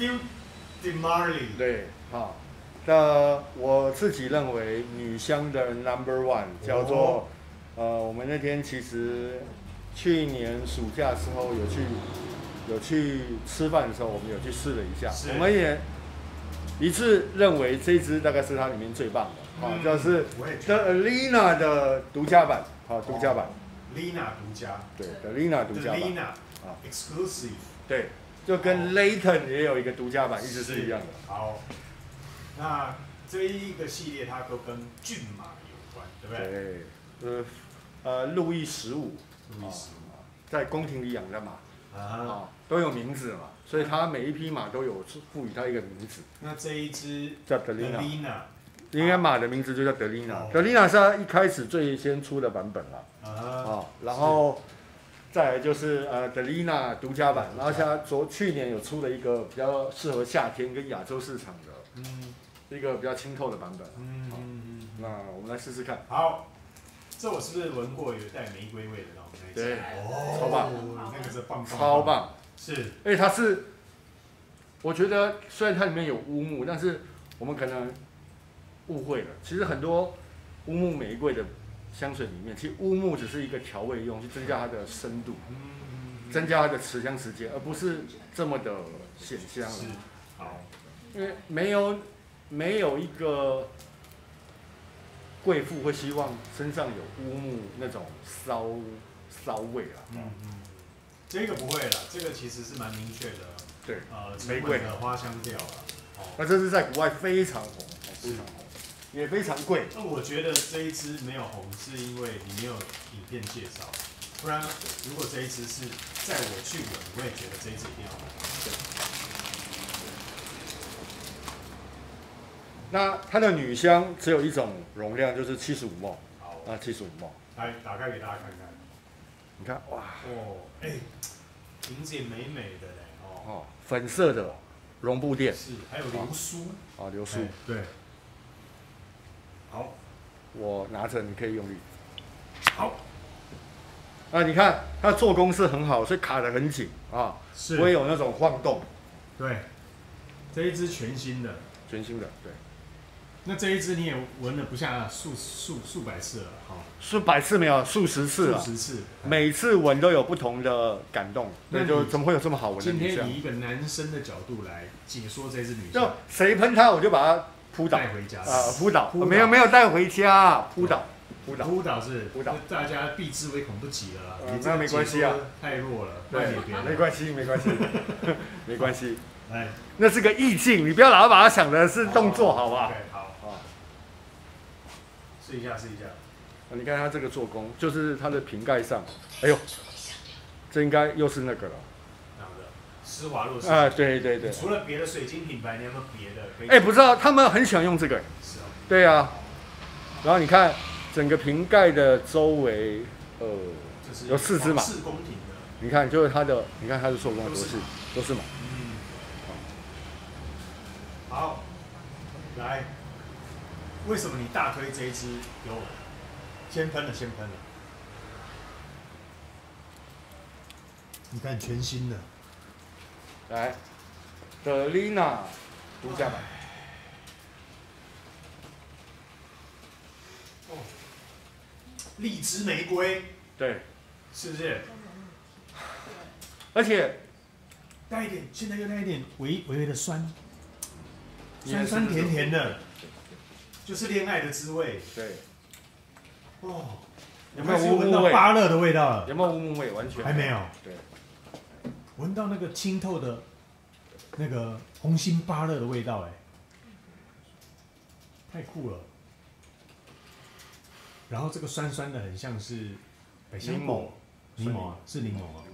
Phil DeMarley。对，好。那我自己认为女香的 No.1叫做，我们那天其实去年暑假时候有去吃饭的时候，我们有去试了一下，我们也一致认为这支大概是它里面最棒的，就是 The Lina 的独家版，独家版。Lina 独家。对 ，The Lina 独家版。Lina exclusive。对，就跟 Layton 也有一个独家版，一直是一样的。好。那这一个系列它都跟骏马有关，对不对？对，路易15，在宫廷里养的马，都有名字嘛，所以它每一匹马都有赋予它一个名字。那这一只叫德丽娜，应该马的名字就叫德丽娜。德丽娜是它一开始最先出的版本啦，然后再来就是德丽娜独家版，然后像去年有出了一个比较适合夏天跟亚洲市场的，一个比较清透的版本。那我们来试试看。好，这我是不是闻过有带玫瑰味的那种？对，超棒，那个是棒，超棒。是，而且它是，我觉得虽然它里面有乌木，但是我们可能误会了。其实很多乌木玫瑰的香水里面，其实乌木只是一个调味用，去增加它的深度，增加它的持香时间，而不是这么的显香了。好，因为没有一个贵妇会希望身上有乌木那种骚味啦。这个不会啦，这个其实是蛮明确的。对，玫瑰的花香调啦。那这是在国外非常红，非常红，也非常贵。那我觉得这一支没有红，是因为你没有影片介绍，不然如果这一支是在我去闻，我也觉得这一支一定要买。那它的女香只有一种容量，就是75 ml。好，75 ml。来，打开给大家看看。你看，哇，瓶子也美美的嘞，粉色的绒布垫，是，还有流苏，流苏，对。好，我拿着，你可以用力。好。你看它做工是很好，所以卡得很紧啊，是，不会有那种晃动。对，这一支全新的，对。那这一支你也闻了不下数百次了，数百次没有，数十次了。数十次，每次闻都有不同的感动。那就怎么会有这么好闻的女香？今天以一个男生的角度来解说这支女香，就谁喷它，我就把它扑倒，带回家。扑倒，没有带回家，扑倒，是扑倒，大家避之唯恐不及了。那没关系啊，太弱了，对，没关系，没关系。来，那是个意境，你不要老把它想的是动作，好不好？好，试一下。你看它这个做工，就是它的瓶盖上，哎呦，这应该又是那个了。哪个？施华洛世对。除了别的水晶品牌，你有没有别的？不知道，他们很喜欢用这个。是哦。对啊。然后你看整个瓶盖的周围，有4只马。是宫廷的。你看，就是它的，做工都是马。好，来，为什么你大推这一支给我？先喷了。你看全新的，来，德丽娜独家版。荔枝玫瑰。对。是不是？而且带一点，现在又带一点微微的酸甜的，就是恋爱的滋味。对。有没有闻到芭乐的味道了？有没有乌木味？完全还没有。对。闻到那个清透的，那个红心芭乐的味道，太酷了。然后这个酸的很像是百香果，柠檬啊，是柠檬啊。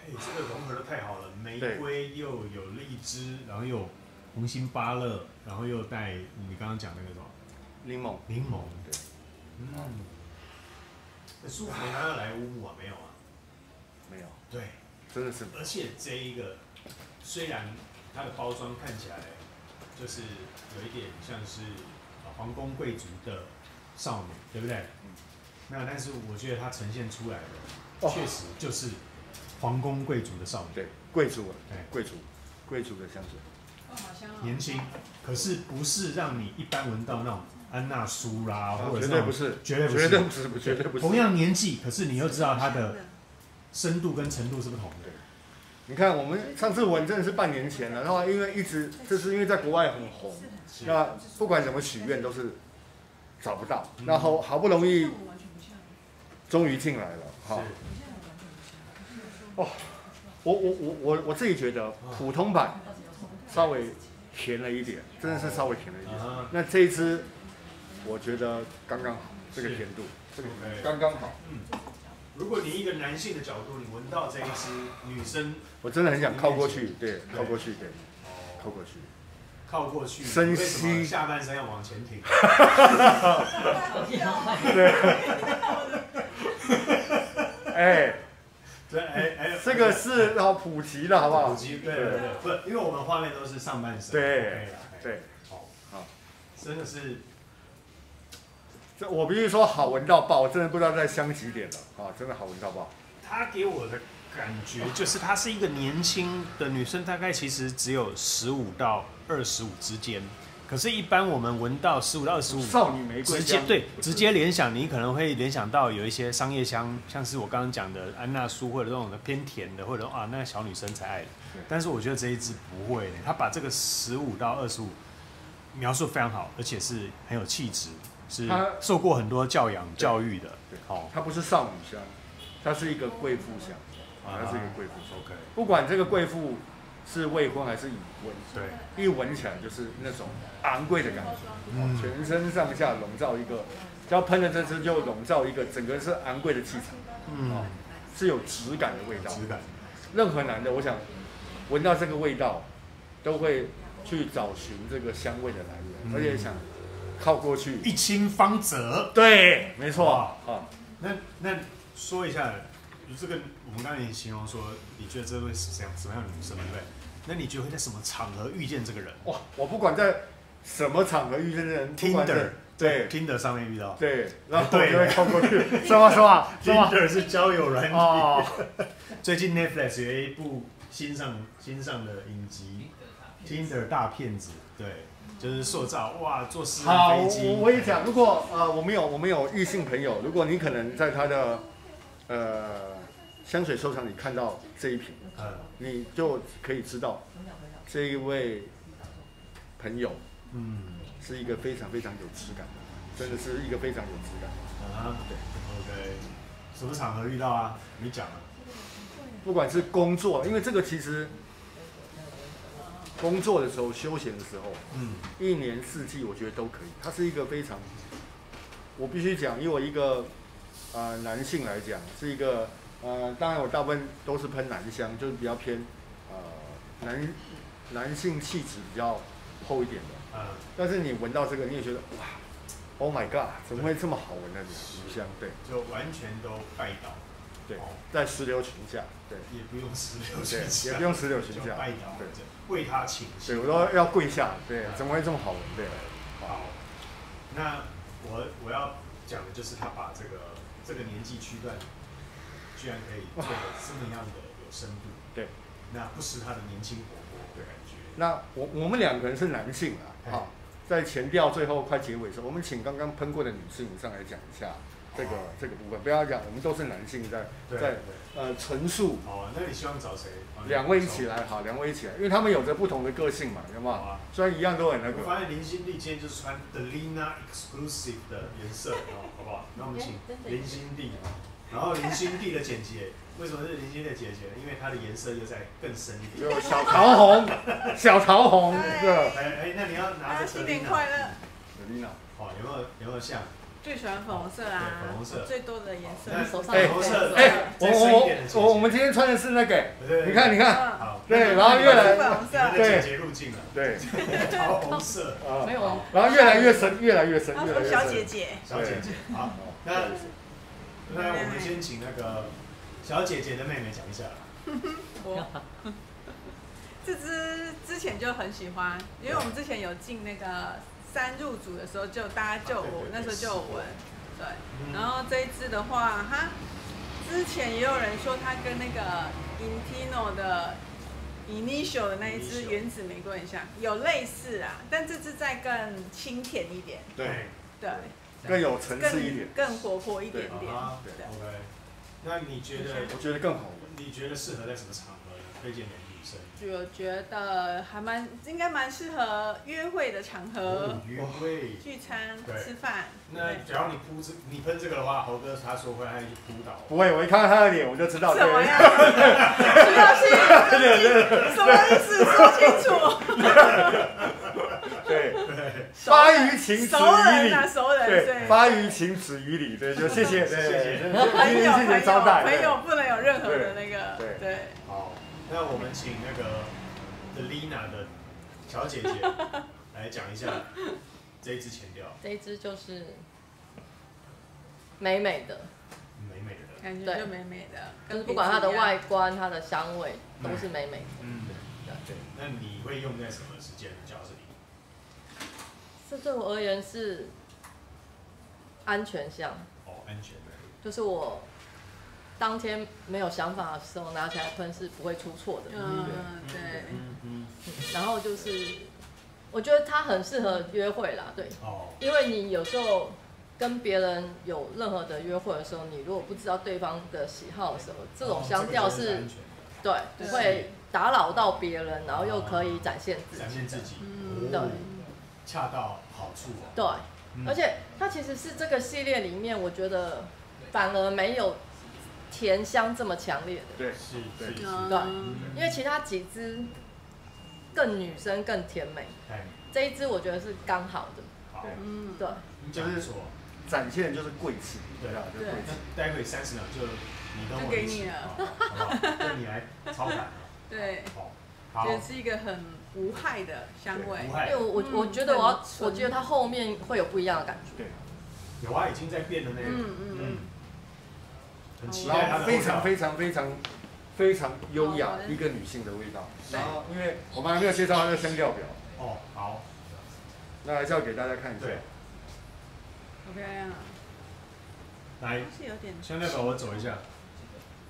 这个融合的太好了，玫瑰又有荔枝，然后又有红心芭乐，然后又带你刚刚讲那个什么柠檬，对，很舒服。还要来乌木啊？没有啊，没有，对，真的是。而且这一个虽然它的包装看起来就是有一点像是皇宫贵族的少女，对不对？但是我觉得它呈现出来的确实就是皇宫贵族的少女，对，贵族，对，贵族的香水。年轻，可是不是让你一般闻到那种安娜苏啦，或者绝对不是，绝对不是，绝对不是。同样年纪，可是你又知道它的深度跟程度是不同的。你看，我们上次闻真的是半年前了，然后因为一直就是因为在国外很红，那不管怎么许愿都是找不到，然后好不容易终于进来了，哈。哦，我自己觉得普通版稍微甜了一点，真的是稍微甜了一点。那这一支我觉得刚刚好，这个甜度，这个刚刚好。如果你一个男性的角度，你闻到这一支女生，我真的很想靠过去，对，靠过去，对，靠过去，靠过去，深吸，下半身要往前挺。对，哎，对，哎，这个是要普及的，好不好？普及，对，不，因为我们画面都是上半身，对，好，真的是。我必须说好闻到爆，我真的不知道在香几点了啊！真的好闻到爆。她给我的感觉就是她是一个年轻的女生，大概其实只有15到25之间。可是，一般我们闻到15到25，少女玫瑰香，直接联想，你可能会联想到有一些商业香，像是我刚刚讲的安娜苏，或者这种偏甜的，或者那个小女生才爱的。但是我觉得这一支不会，她把这个15到25描述非常好，而且是很有气质。是受过很多教育的，好，它不是少女香，它是一个贵妇香，它是一个贵妇香。OK， 不管这个贵妇是未婚还是已婚，对，一闻起来就是那种昂贵的感觉，全身上下笼罩一个，只要喷了这支就笼罩一个整个是昂贵的气场，是有质感的味道。质感，任何男的，我想闻到这个味道，都会去找寻这个香味的来源，而且想。靠过去，一清方泽。对，没错。啊，那说一下，这个我们刚才也形容说，你觉得这位是什么样的女生，对不对？那你觉得会在什么场合遇见这个人？哇，我不管在什么场合遇见这个人 ，Tinder， 对 ，Tinder 上面遇到，对，然后我就会靠过去，是吗 ？Tinder 是交友软体。最近 Netflix 有一部新上的影集，Tinder 大骗子，对。就是塑造哇，坐私人飞机。好，我也讲，如果我们有异性朋友，如果你可能在他的香水收藏里看到这一瓶，你就可以知道这一位朋友，是一个非常非常有质感的，真的是一个非常有质感。对 ，OK， 什么场合遇到啊？你讲啊。不管是工作，因为这个其实。工作的时候、休闲的时候，一年四季我觉得都可以。它是一个非常，我必须讲，以我一个男性来讲，是一个当然我大部分都是喷男香，就是比较偏男性气质比较厚一点的。但是你闻到这个，你也觉得哇 ，Oh my God， 怎么会这么好闻的女香？对，就完全都拜倒。对，在石榴裙下，对，也不用石榴裙下，也不用石榴裙下，拜倒，对，为他请示。对，我都要跪下，对，怎么会这么好闻？对，好，那我要讲的就是他把这个年纪区段，居然可以做的这么样的有深度，对，那不失他的年轻活泼的感觉。那我们两个人是男性啊，好，在前调最后快结尾的时候，我们请刚刚喷过的女性上来讲一下。这个部分不要讲，我们都是男性在陈述。好，那你希望找谁？两位一起来，好，两位一起来，因为他们有着不同的个性嘛，有没有？虽然一样都很那个。我发现林心娣今天就是穿 Delina Exclusive 的颜色，好不好？那我们请林心娣，然后林心娣的姐姐，为什么是林心娣的姐姐呢？因为她的颜色又在更深一点。有小桃红，小桃红，对。那你要拿着 Delina。新年快乐。Delina，好，有没有像？最喜欢粉红色啦，粉红色最多的颜色。粉红色，我们今天穿的是那个，你看，对，然后越来对，姐姐入境了，对，桃红色，没有，然后越来越深，越来越深，小姐姐，好，那我们先请那个小姐姐的妹妹讲一下。这支之前就很喜欢，因为我们之前有进那个。3入组的时候大家我那时候就有闻，对，然后这一支的话，它之前也有人说它跟那个 Intino 的 Initial 的那一支原子玫瑰很像，有类似啊，但这支再更清甜一点。对，更有层次一点，更活泼一点点。对 OK， 那你觉得？我觉得更好闻。你觉得适合在什么场合推荐给女生？我觉得应该蛮适合约会的场合，约会、聚餐、吃饭。那只要你喷这个的话，猴哥他说会他就扑倒。不会，我一看到他的脸我就知道。什么呀？徐老师，什么意思？说清楚。对，发于情止于理，熟人，对，发于情止于理，对，就谢谢，谢谢招待，朋友不能有任何的那个，对。好，那我们请那个 Delina 的小姐姐来讲一下这一支前调。这一支就是美美的，美美的，感觉就美美的，就是不管它的外观、它的香味都是美美的。对。那你会用在什么时间的教室里？这对我而言是安全香。安全的。就是我当天没有想法的时候拿起来喷是不会出错的。对。然后就是，我觉得它很适合约会啦，对。因为你有时候跟别人有任何的约会的时候，你如果不知道对方的喜好的时候，这种香调是，对，不会打扰到别人，然后又可以展现自己。对。恰到好处。对，而且它其实是这个系列里面，我觉得反而没有甜香这么强烈的。对，对，因为其他几支更女生更甜美，这一支我觉得是刚好的。对，就是展现就是贵气，对啊，就贵气。待会30秒就你跟我给你了，好不好？就你来操盘。对，好，也是一个很无害的香味。因为我觉得我觉得它后面会有不一样的感觉。对，有啊，已经在变了呢。很期待它的非常优雅一个女性的味道。然后，因为我们还没有介绍它的香调表。好。那还是要给大家看一下。好漂亮啊！来，香料表我走一下。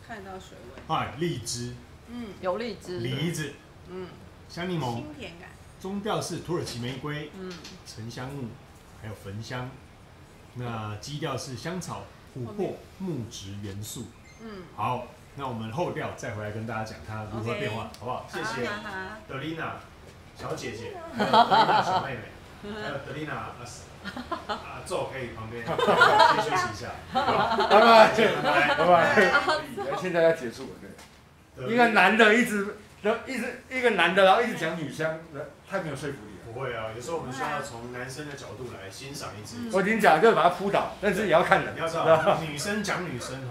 看到水味。荔枝。有荔枝。梨子。香柠檬。清甜感。中调是土耳其玫瑰。沉香木，还有焚香。那基调是香草、琥珀、木质元素。好，那我们后调再回来跟大家讲它如何变化，好不好？谢谢 Delina 小姐姐，还有 Delina 小妹妹，还有 Delina 阿宙可以旁边先休息一下。拜拜。现在要结束了，对。一个男的一个男的，然后一直讲女香，太没有说服力了。不会啊，有时候我们需要从男生的角度来欣赏一支。我已经讲，就是把它扑倒，但是也要看人。你要知道，女生讲女生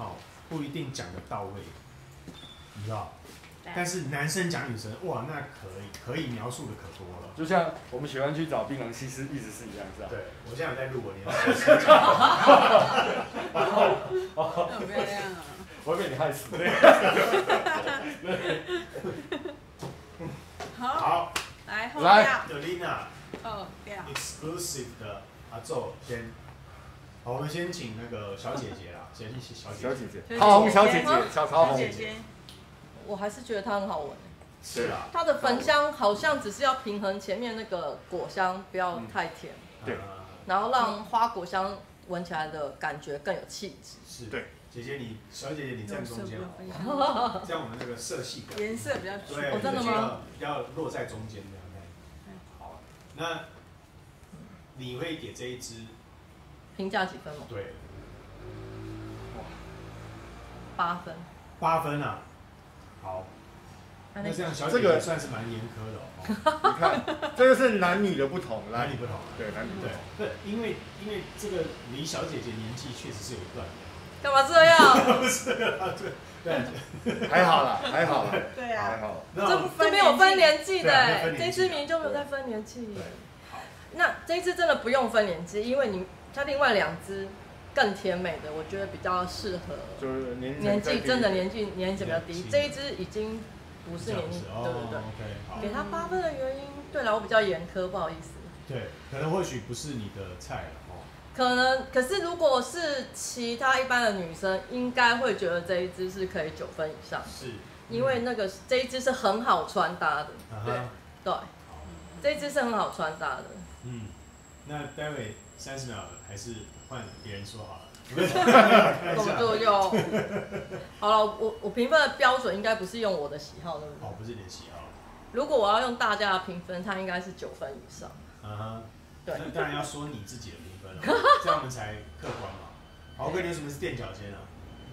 不一定讲得到位，你知道？但是男生讲女生，哇，那可以描述的可多了。就像我们喜欢去找槟榔西施，一直是一样，是吧？对，我现在有在录我连。好漂亮啊！我会被你害死。好，来 ，Delina， exclusive 的阿宙先。好，我们先请那个小姐姐啦，先小姐姐，桃红小姐姐，小桃红姐姐。我还是觉得它很好闻。是啊。它的焚香好像只是要平衡前面那个果香，不要太甜。对。然后让花果香闻起来的感觉更有气质。是。对。小姐姐你站中间哦，这样我们那个色系颜色比较对，真的吗？要落在中间这样。好，那你会给这一支评价几分吗？对。哇，8分。8分啊！好。那这样小姐姐算是蛮严苛的哦。你看，这个是男女的不同，男女不同。对，男女不同。对，因为这个离小姐姐年纪确实是有一段。干嘛这样？不是啊，对，还好啦。对啊，还好。这边有分年纪的，这支名就没有在分年纪。那这一支真的不用分年纪，因为它另外2支更甜美的，我觉得比较适合。就是年纪真的年纪比较低，这一支已经不是年纪，对对对。给它8分的原因，对了，我比较严苛，不好意思。对，可能或许不是你的菜了哦。可是如果是其他一般的女生，应该会觉得这一支是可以9分以上。是，因为这一支是很好穿搭的，对，这一支是很好穿搭的。那待会30秒还是换别人说好了。工作就好了，我评分的标准应该不是用我的喜好，对不对？不是你的喜好。如果我要用大家的评分，它应该是9分以上。对，那当然要说你自己的评分了，这样我们才客观嘛。豪哥，你为什么是垫脚尖啊？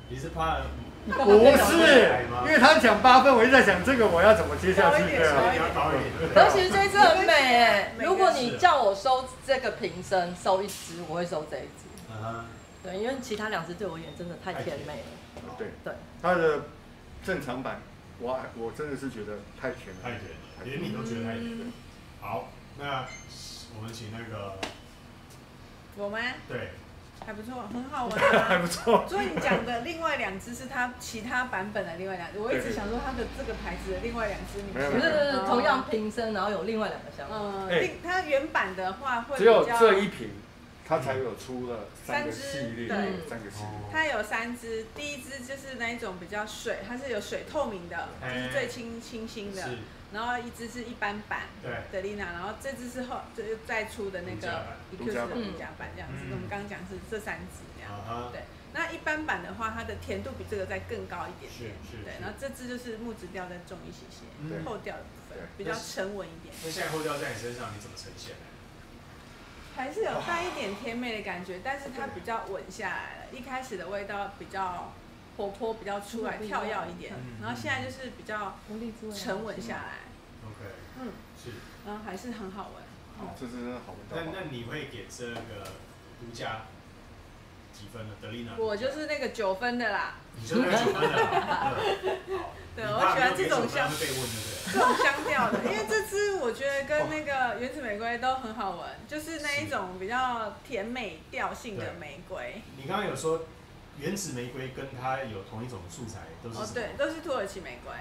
你是怕？不是，因为他讲8分，我一直在想这个我要怎么接下去。对啊，高一点。可是其实这一支很美哎，如果你叫我收这个瓶身，收1支，我会收这一支。对，因为其他2支对我而言真的太甜美了。对，它的正常版，我真的是觉得太甜了。太甜了，连你都觉得太甜了。好，那我们请那个我吗？对，还不错，很好玩啊，还不错。所以你讲的另外2支是它其他版本的另外2支，我一直想说它的这个牌子的另外2支，你不是同样瓶身，然后有另外2个香。它原版的话会只有这一瓶。它才有出了3个系列，对，3个系列。它有3支，第一支就是那一种比较水，它是有水透明的，就是最清新的。然后一支是一般版的丽娜，然后这支是就是再出的那个 EQ 的独家版这样子。我们刚刚讲是这3支这样。对，那一般版的话，它的甜度比这个再更高一点点。对，然后这支就是木质调再重一些，后调的部分比较沉稳一点。那现在后调在你身上，你怎么呈现呢？还是有带一点甜美的感觉，但是它比较稳下来了。一开始的味道比较活泼，比较出来跳跃一点，然后现在就是比较沉稳下来。OK， 是，然后还是很好闻。这是真的好闻。那你会给这个独家几分呢？德丽娜？我就是那个9分的啦。你就是那个9分的啦。对，我喜欢这种香调的，因为这支我觉得跟那个原子玫瑰都很好闻，就是那一种比较甜美调性的玫瑰。你刚刚有说原子玫瑰跟它有同一种素材，都是对，都是土耳其玫瑰。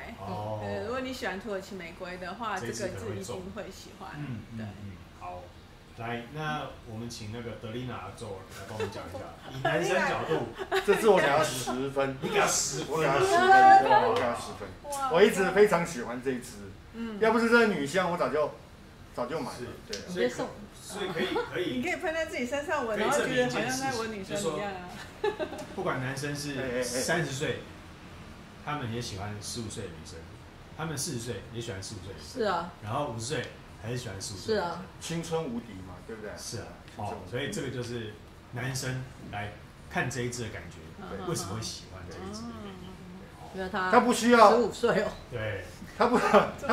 如果你喜欢土耳其玫瑰的话，这个就一定会喜欢。对。好，来，那我们请那个德丽娜阿周来帮我们讲一下，以男生角度，这支我给他10分，你给他10分，我给他10分，我一直非常喜欢这一支，要不是这个女香，我早就买了，对，所以可以，你可以喷在自己身上闻，然后觉得好像在闻女生一样啊。不管男生是30岁，他们也喜欢15岁的女生，他们40岁也喜欢15岁的女生，是啊，然后50岁还是喜欢15岁，是啊，青春无敌嘛，对不对？是啊，所以这个就是男生来看这一支的感觉，为什么会喜欢这一支的原因。因为他不需要15岁哦，对，他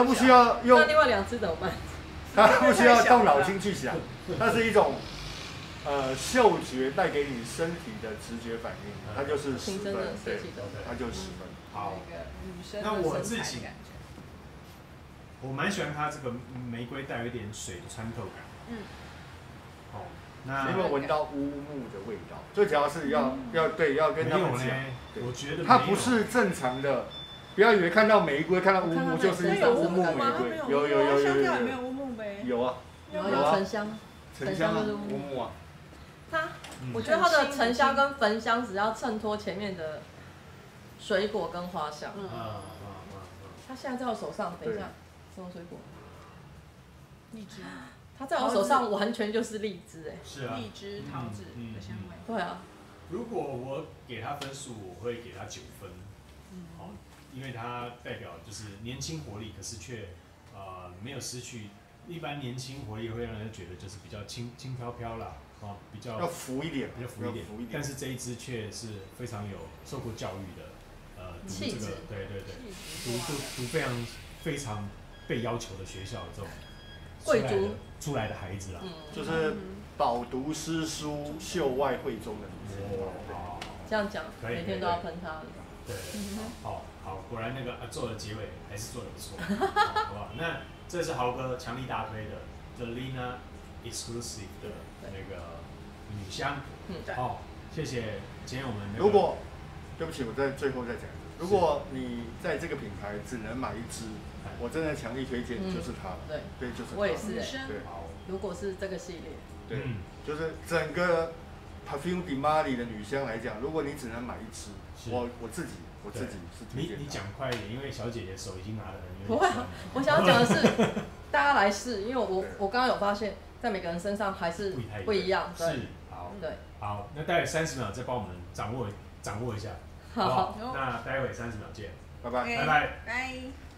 不需要用，那另外2支怎么办？他不需要动脑筋去想，它是一种嗅觉带给你身体的直觉反应，它就是10分，对，它就10分。好，那我自己，我蛮喜欢它这个玫瑰带有一点水的穿透感。好，那有没有闻到乌木的味道？最主要是要跟他们讲，我觉得它不是正常的。不要以为看到玫瑰、看到乌木就是一种乌木玫瑰，有，香调也没有乌木呗。有啊，有沉香，沉香就是乌木啊。我觉得它的沉香跟焚香只要衬托前面的水果跟花香。它现在在我手上，等一下，什么水果？荔枝。它在我手上完全就是荔枝哎。是啊。荔枝、桃子的香味。对啊。如果我给它分数，我会给它9分。好，因为它代表就是年轻活力，可是却没有失去。一般年轻活力会让人觉得就是比较轻飘飘啦，比较要浮一点，比较浮一点。但是这一支却是非常有受过教育的，读这个对，读非常被要求的学校的这种贵族出来的孩子啦，就是饱读诗书、秀外慧中的女生。这样讲，每天都要喷它。对，好，果然那个做的结尾还是做的不错，好不好？那这是豪哥强力大推的 Delina Exclusive 的那个女香。好，谢谢今天我们。如果对不起，我在最后再讲一次，如果你在这个品牌只能买1支，我真的强力推荐就是它。对，就是它。我也是。对，如果是这个系列，对，就是整个 Parfum de Marly 的女香来讲，如果你只能买1支，我自己我自己是推荐。你讲快一点，因为小姐姐手已经拿得很不会，我想要讲的是，大家来试，因为我刚刚有发现，在每个人身上还是不一样。是，好，对，好，那待会30秒再帮我们掌握一下。好，那待会30秒见，拜拜，拜拜。